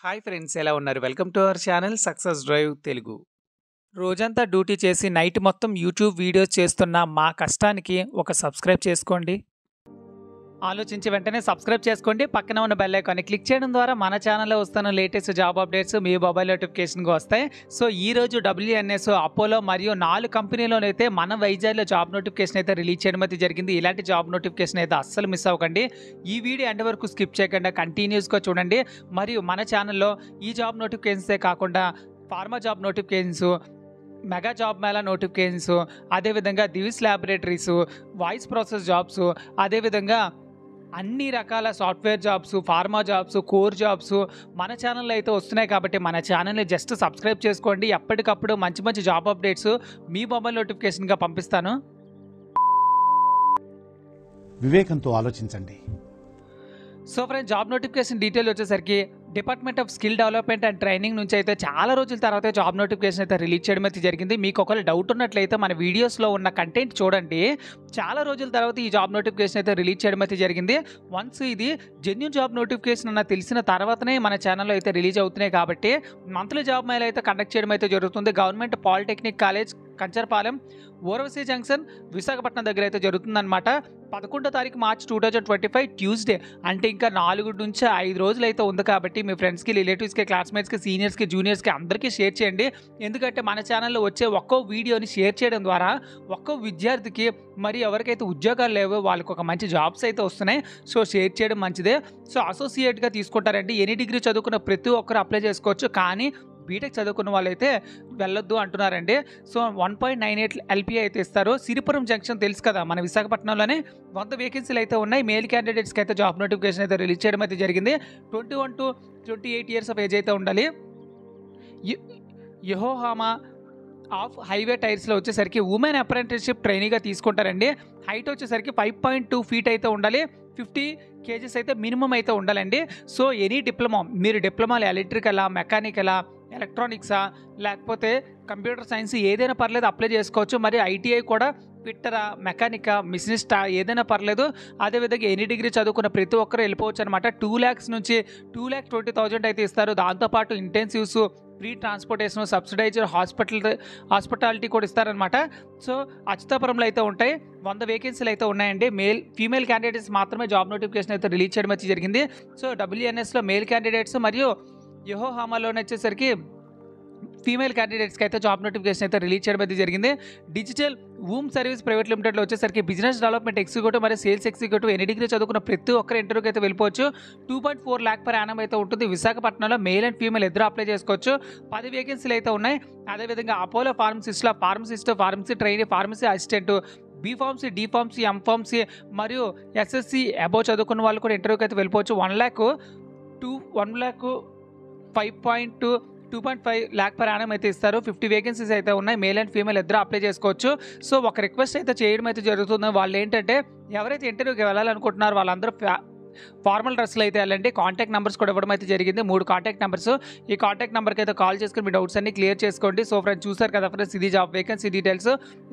Hi friends, ఎలా ఉన్నారు? Welcome to our channel success drive Telugu. రోజంతా డ్యూటీ చేసి నైట్ మొత్తం యూట్యూబ్ వీడియోస్ చేస్తున్న మా కష్టానికి ఒక సబ్స్క్రైబ్ చేసుకోండి. ఆలోచించి వెంటనే సబ్స్క్రైబ్ చేసుకోండి. పక్కన ఉన్న బెల్ ఐకాన్ని క్లిక్ చేయడం ద్వారా మన ఛానల్లో వస్తున్న లేటెస్ట్ జాబ్ అప్డేట్స్ మీ మొబైల్ నోటిఫికేషన్గా వస్తాయి. సో ఈ రోజు WNS, అపోలో మరియు 4 కంపెనీలోనైతే మన వైజాగ్లో జాబ్ నోటిఫికేషన్ అయితే రిలీజ్ చేయడం అయితే జరిగింది. ఇలాంటి జాబ్ నోటిఫికేషన్ అయితే అస్సలు మిస్ అవ్వకండి. ఈ వీడియో ఎండ్ వరకు స్కిప్ చేయకుండా కంటిన్యూస్గా చూడండి. మరియు మన ఛానల్లో ఈ జాబ్ నోటిఫికేషన్సే కాకుండా pharma job notifications, mega job mela notifications, అదేవిధంగా Divis laboratories, voice process jobs, అదేవిధంగా అన్ని రకాల software jobs, pharma jobs, core jobs మన ఛానల్లో అయితే వస్తున్నాయి. కాబట్టి మన ఛానల్ని జస్ట్ సబ్స్క్రైబ్ చేసుకోండి. ఎప్పటికప్పుడు మంచి మంచి జాబ్ అప్డేట్స్ మీ మొబైల్ నోటిఫికేషన్గా పంపిస్తాను. వివేకంతో ఆలోచించండి. So friends, job notification detail వచ్చేసరికి department of skill development and training నుంచి అయితే చాలా రోజుల తర్వాత జాబ్ నోటిఫికేషన్ అయితే రిలీజ్ చేయడం అయితే జరిగింది. మీకు ఒకవేళ డౌట్ ఉన్నట్లయితే మన వీడియోస్లో ఉన్న కంటెంట్ చూడండి. చాలా రోజుల తర్వాత ఈ జాబ్ నోటిఫికేషన్ అయితే రిలీజ్ చేయడం అయితే జరిగింది. వన్స్ ఇది జెన్యూన్ జాబ్ నోటిఫికేషన్ అన్న తెలిసిన తర్వాతనే మన ఛానల్లో అయితే రిలీజ్ అవుతున్నాయి. కాబట్టి మంత్లీ జాబ్ మేళా అయితే కండక్ట్ చేయడం అయితే జరుగుతుంది. Government polytechnic college, Kancharapalem, Urvasi junction, Visakhapatnam దగ్గర అయితే జరుగుతుందన్నమాట. 11వ తారీఖు మార్చి 2025 ట్యూస్డే, అంటే ఇంకా 4 నుంచి 5 రోజులు అయితే ఉంది. కాబట్టి మీ ఫ్రెండ్స్కి, రిలేటివ్స్కి, క్లాస్మేట్స్కి, సీనియర్స్కి, జూనియర్స్కి అందరికీ షేర్ చేయండి. ఎందుకంటే మన ఛానల్లో వచ్చే ఒక్కో వీడియోని షేర్ చేయడం ద్వారా ఒక్కో విద్యార్థికి మరి ఎవరికైతే ఉద్యోగాలు లేవో వాళ్ళకి ఒక మంచి జాబ్స్ అయితే వస్తున్నాయి. సో షేర్ చేయడం మంచిదే. సో అసోసియేట్గా తీసుకుంటారండి. ఎనీ డిగ్రీ చదువుకున్న ప్రతి ఒక్కరు అప్లై చేసుకోవచ్చు. కానీ బీటెక్ చదువుకున్న వాళ్ళైతే వెళ్ళొద్దు అంటున్నారండి. సో 1.98 LPA అయితే ఇస్తారు. సిరిపురం జంక్షన్ తెలుసు కదా, మన విశాఖపట్నంలోనే 100 వేకెన్సీలు అయితే ఉన్నాయి. మేల్ క్యాండిడేట్స్కి అయితే జాబ్ నోటిఫికేషన్ అయితే రిలీజ్ చేయడం అయితే జరిగింది. 21 to 28 ఇయర్స్ ఆఫ్ ఏజ్ అయితే ఉండాలి. యెహోవాహా ఆఫ్ హైవే టైర్స్లో వచ్చేసరికి ఉమెన్ అప్రెంటిస్షిప్ ట్రైనీగా తీసుకుంటారండి. హైట్ వచ్చేసరికి 5.2 feet అయితే ఉండాలి. 50 kgs అయితే మినిమం అయితే ఉండాలండి. సో ఎనీ డిప్లొమా, మీరు డిప్లొమాలు ఎలక్ట్రికలా, మెకానికలా, ఎలక్ట్రానిక్సా, లేకపోతే కంప్యూటర్ సైన్స్ ఏదైనా పర్లేదు అప్లై చేసుకోవచ్చు. మరి ITI కూడా ఫిట్టరా, మెకానికా, మిషనిస్టా ఏదైనా పర్లేదు. అదేవిధంగా ఎనీ డిగ్రీ చదువుకున్న ప్రతి ఒక్కరు వెళ్ళిపోవచ్చు అనమాట. 2 lakhs నుంచి 2,20,000 అయితే ఇస్తారు. దాంతోపాటు incentives, free transportation, subsidised hospitality కూడా ఇస్తారనమాట. సో అచ్యుతాపురంలో అయితే ఉంటాయి. 100 వేకెన్సీలు అయితే ఉన్నాయండి. ఫీమేల్ క్యాండిడేట్స్ మాత్రమే జాబ్ నోటిఫికేషన్ అయితే రిలీజ్ చేయడం అయితే జరిగింది. సో WNSలో మేల్ క్యాండిడేట్స్ మరియు యెహోవాహాలోనే వచ్చేసరికి ఫీమేల్ క్యాండిడేట్స్కి అయితే జాబ్ నోటిఫికేషన్ అయితే రిలీజ్ చేయడం అయితే జరిగింది. డిజిటల్ వూమ్ సర్వీస్ ప్రైవేట్ లిమిటెడ్లో వచ్చేసరికి బిజినెస్ డెవలప్మెంట్ ఎగ్జిక్యూటివ్ మరియు సేల్స్ ఎగ్జిక్యూటివ్ ఎనీ డిగ్రీ చదువుకున్న ప్రతి ఒక్కరు ఇంటర్వ్యూకి అయితే వెళ్ళిపోవచ్చు. 2.4 lakh per annum అయితే ఉంటుంది. విశాఖపట్నంలో మేల్ అండ్ ఫీమేల్ ఇద్దరు అప్లై చేసుకోవచ్చు. 10 వేకెన్సీలు అయితే ఉన్నాయి. అదేవిధంగా అపోలో ఫార్మసిస్ట్లో pharmacy trainee, pharmacy assistant, B Pharmacy, D Pharmacy, M Pharmacy మరియు SSC అబోవ్ చదువుకున్న వాళ్ళు కూడా ఇంటర్వ్యూకి అయితే వెళ్ళిపోవచ్చు. 2.5 lakh per annum అయితే ఇస్తారు. 50 వేకెన్సీస్ అయితే ఉన్నాయి. మేల్ అండ్ ఫీమేల్ ఇద్దరు అప్లై చేసుకోవచ్చు. సో ఒక రిక్వెస్ట్ అయితే చేయడం అయితే జరుగుతుంది. వాళ్ళు ఏంటంటే ఎవరైతే ఇంటర్వ్యూకి వెళ్ళాలనుకుంటున్నారో వాళ్ళందరూ ఫార్మల్ డ్రెస్లో అయితే వెళ్ళండి. కాంటాక్ట్ నెంబర్స్ కూడా ఇవ్వడం అయితే జరిగింది. 3 కాంటాక్ట్ నెంబర్స్. ఈ కాంటాక్ట్ నెంబర్కి అయితే కాల్ చేసుకుని మీ డౌట్స్ అన్ని క్లియర్ చేసుకోండి. సో ఫ్రెండ్స్, చూసారు కదా ఫ్రెండ్స్, ఇది జాబ్ వేకెన్సీ డీటెయిల్స్.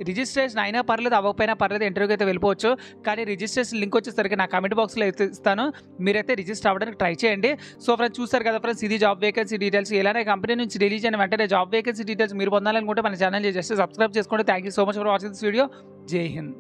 రిజిస్ట్రేషన్ అయినా పర్లేదు, అవ్వకపోయినా పర్లేదు, ఇంటర్వ్యూకి అయితే వెళ్ళిపోవచ్చు. కానీ రిజిస్ట్రేషన్ లింక్ వచ్చేసరికి నా కామెంట్ బాక్స్లో అయితే ఇస్తాను. మీరైతే రిజిస్టర్ అవ్వడానికి ట్రై చేయండి. సో ఫ్రెండ్స్, చూసారు కదా ఫ్రెండ్స్, ఇది జాబ్ వేకెన్సీ డీటెయిల్స్. ఇలానే కంపెనీ నుంచి రిలీజ్ అయిన వెంటనే జాబ్ వేకెన్సీ డీటెయిల్స్ మీరు పొందాలనుకుంటే మన ఛానల్ జస్ట్ సబ్స్క్రైబ్ చేసుకోండి. Thank you so much for watching this video. జై హింద్.